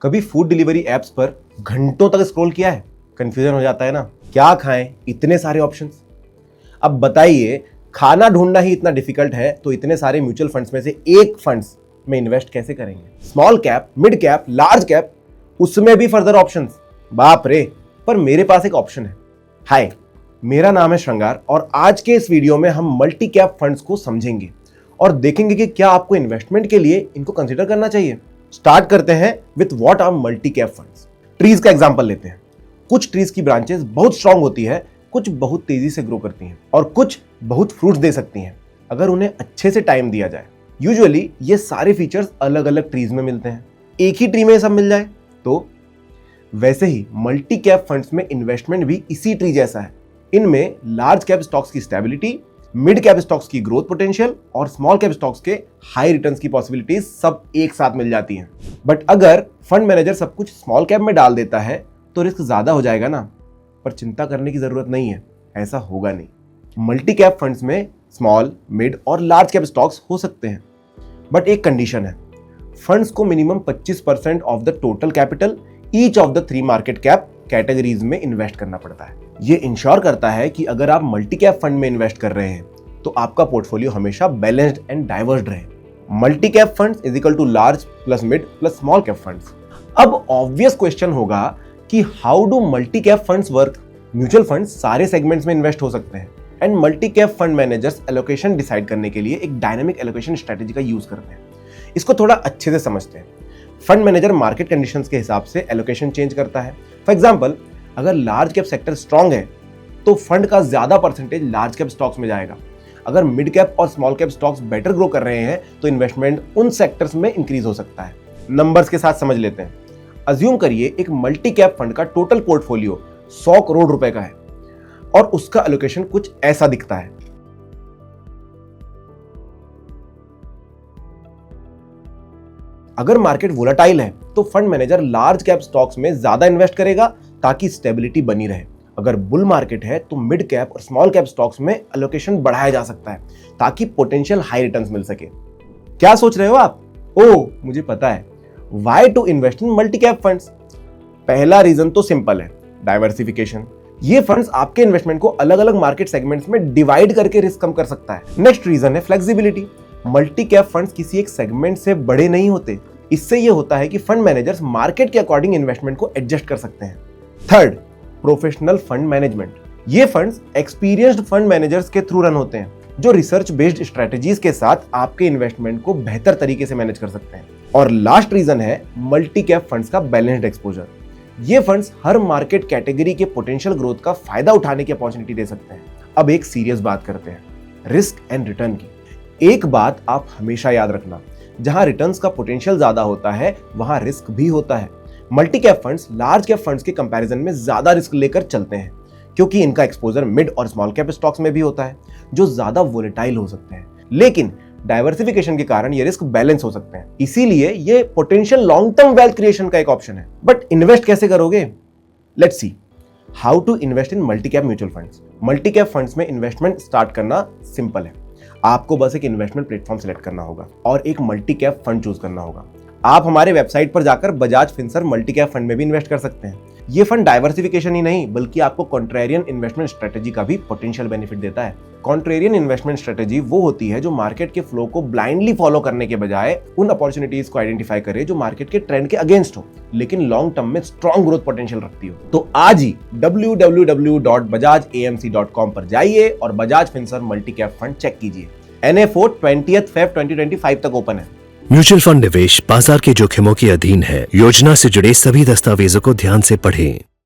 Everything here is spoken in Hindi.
कभी फूड डिलीवरी एप्स पर घंटों तक स्क्रॉल किया है? कंफ्यूजन हो जाता है ना, क्या खाएं, इतने सारे ऑप्शंस। अब बताइए, खाना ढूंढना ही इतना डिफिकल्ट है तो इतने सारे म्यूचुअल फंड्स में से एक फंड्स में इन्वेस्ट कैसे करेंगे? Small cap, mid cap, large cap, उसमें भी फर्दर ऑप्शंस, बाप रे। पर मेरे पास एक ऑप्शन है। हाय, मेरा नाम है श्रृंगार और आज के इस वीडियो में हम मल्टी कैप फंड्स को समझेंगे और देखेंगे कि क्या आपको इन्वेस्टमेंट के लिए इनको कंसीडर करना चाहिए। स्टार्ट करते हैं with what are multi cap funds. Trees का एग्जांपल लेते हैं। कुछ ट्रीज की ब्रांचेस बहुत स्ट्रांग होती है, कुछ बहुत तेजी से ग्रो करती हैं और कुछ बहुत फ्रूट्स दे सकती हैं अगर उन्हें अच्छे से टाइम दिया जाए। यूजुअली ये सारे फीचर्स अलग अलग ट्रीज में मिलते हैं। एक ही ट्री में ये सब मिल जाए तो वैसे ही मल्टी कैप फंड्स में इन्वेस्टमेंट भी इसी ट्री जैसा है। इनमें लार्ज कैप स्टॉक्स की स्टेबिलिटी, मिड कैप स्टॉक्स की ग्रोथ पोटेंशियल और स्मॉल कैप स्टॉक्स के हाई रिटर्न्स की पॉसिबिलिटीज सब एक साथ मिल जाती हैं। बट अगर फंड मैनेजर सब कुछ स्मॉल कैप में डाल देता है तो रिस्क ज्यादा हो जाएगा ना। पर चिंता करने की जरूरत नहीं है, ऐसा होगा नहीं। मल्टी कैप फंड्स में स्मॉल, मिड और लार्ज कैप स्टॉक्स हो सकते हैं, बट एक कंडीशन है। फंड्स को minimum 25% of the total capital each of the 3 market cap categories में इन्वेस्ट करना पड़ता है। ये इंश्योर करता है कि अगर आप मल्टी कैप फंड में इन्वेस्ट कर रहे हैं तो आपका पोर्टफोलियो हमेशा बैलेंस्ड एंड डाइवर्स्ड रहे। Multi cap funds is equal to large plus mid plus small cap funds. अब ऑब्वियस क्वेश्चन होगा कि how do multi cap funds work? Mutual funds सारे सेगमेंट्स में इन्वेस्ट हो सकते हैं and multi cap fund managers allocation decide करने के लिए एक डायनामिक एलोकेशन स्ट्रेटेजी का यूज करते हैं। इसको थोड़ा अच्छे से समझते हैं। फंड मैनेजर मार्केट कंडीशंस के हिसाब से एलोकेशन चेंज करता है। फॉर एग्जांपल, अगर लार्ज कैप सेक्टर स्ट्रांग है तो फंड का ज्यादा परसेंटेज लार्ज कैप स्टॉक्स में जाएगा। अगर मिड कैप और small cap stocks better grow कर रहे हैं तो इन्वेस्टमेंट उन सेक्टर्स में इंक्रीज हो सकता है। नंबर्स के साथ समझ लेते हैं। अज्यूम करिए एक मल्टी कैप फंड का टोटल पोर्टफोलियो 100 करोड़ रुपए का है और उसका एलोकेशन कुछ ऐसा दिखता है। अगर मार्केट वोलेटाइल है तो fund manager large cap stocks में ज्यादा इन्वेस्ट करेगा ताकि स्टेबिलिटी बनी रहे। अगर बुल मार्केट है तो मिड कैप और स्मॉल कैप स्टॉक्स में एलोकेशन बढ़ाया जा सकता है ताकि पोटेंशियल हाई रिटर्न्स मिल सके। क्या सोच रहे हो आप? ओह, मुझे पता है। Why to invest in multi cap funds? पहला रीजन तो सिंपल है, डाइवर्सिफिकेशन। ये फंड्स आपके इन्वेस्टमेंट को अलग अलग मार्केट सेगमेंट्स में डिवाइड करके रिस्क कम कर सकता है। नेक्स्ट रीजन है फ्लेक्सिबिलिटी। मल्टी कैप फंड्स किसी एक सेगमेंट से बड़े नहीं होते। इससे यह होता है कि फंड मैनेजर्स मार्केट के अकॉर्डिंग इन्वेस्टमेंट को एडजस्ट कर सकते हैं। Third, professional fund management. ये फंड्स एक्सपीरियंस्ड फंड मैनेजर्स के थ्रू रन होते हैं जो रिसर्च बेस्ड स्ट्रेटजीज के साथ आपके इन्वेस्टमेंट को बेहतर तरीके से मैनेज कर सकते हैं। और लास्ट रीजन है मल्टी कैप फंड्स का बैलेंस्ड एक्सपोजर। ये फंड्स हर मार्केट कैटेगरी के पोटेंशियल ग्रोथ का फायदा उठाने की अपॉर्चुनिटी दे सकते हैं। अब एक सीरियस बात करते हैं, रिस्क एंड रिटर्न की। एक बात आप हमेशा याद रखना, जहां रिटर्न्स का पोटेंशियल ज्यादा होता है वहां रिस्क भी होता है। Multi cap funds large cap funds के कंपैरिजन में ज्यादा रिस्क लेकर चलते हैं क्योंकि इनका एक्सपोजर मिड और स्मॉल कैप स्टॉक्स में भी होता है जो ज्यादा वोलेटाइल हो सकते हैं। लेकिन डाइवर्सिफिकेशन के कारण ये रिस्क बैलेंस हो सकते हैं, इसीलिए ये potential long term wealth creation का एक ऑप्शन है। बट इन्वेस्ट कैसे करोगे? Let's see how to invest in multi cap mutual funds. Multi cap funds में इन्वेस्टमेंट स्टार्ट करना सिंपल है। आपको बस एक इन्वेस्टमेंट प्लेटफॉर्म सेलेक्ट करना होगा और एक मल्टी कैप फंड चूज करना होगा। आप हमारे वेबसाइट पर जाकर Bajaj Finserv multi cap fund में भी इन्वेस्ट कर सकते हैं। ये फंड डाइवर्सिफिकेशन ही नहीं बल्कि आपको कॉन्ट्रेरियन इन्वेस्टमेंट स्ट्रेटेजी का भी पोटेंशियल बेनिफिट देता है। कॉन्ट्रेरियन इन्वेस्टमेंट स्ट्रेटेजी वो होती है जो मार्केट के फ्लो को ब्लाइंडली फॉलो करने के बजाय उन अपॉर्चुनिटीज को आइडेंटिफाई करे जो मार्केट के ट्रेंड के अगेंस्ट हो लेकिन लॉन्ग टर्म में स्ट्रॉन्ग ग्रोथ पोटेंशियल रखती हो। तो आज ही www.bajajamc.com पर जाइए और Bajaj Finserv multi cap fund check कीजिए। NFO 20 Feb 2025 तक ओपन है। म्यूचुअल फंड निवेश बाजार के जोखिमों के अधीन है। योजना से जुड़े सभी दस्तावेजों को ध्यान से पढ़ें।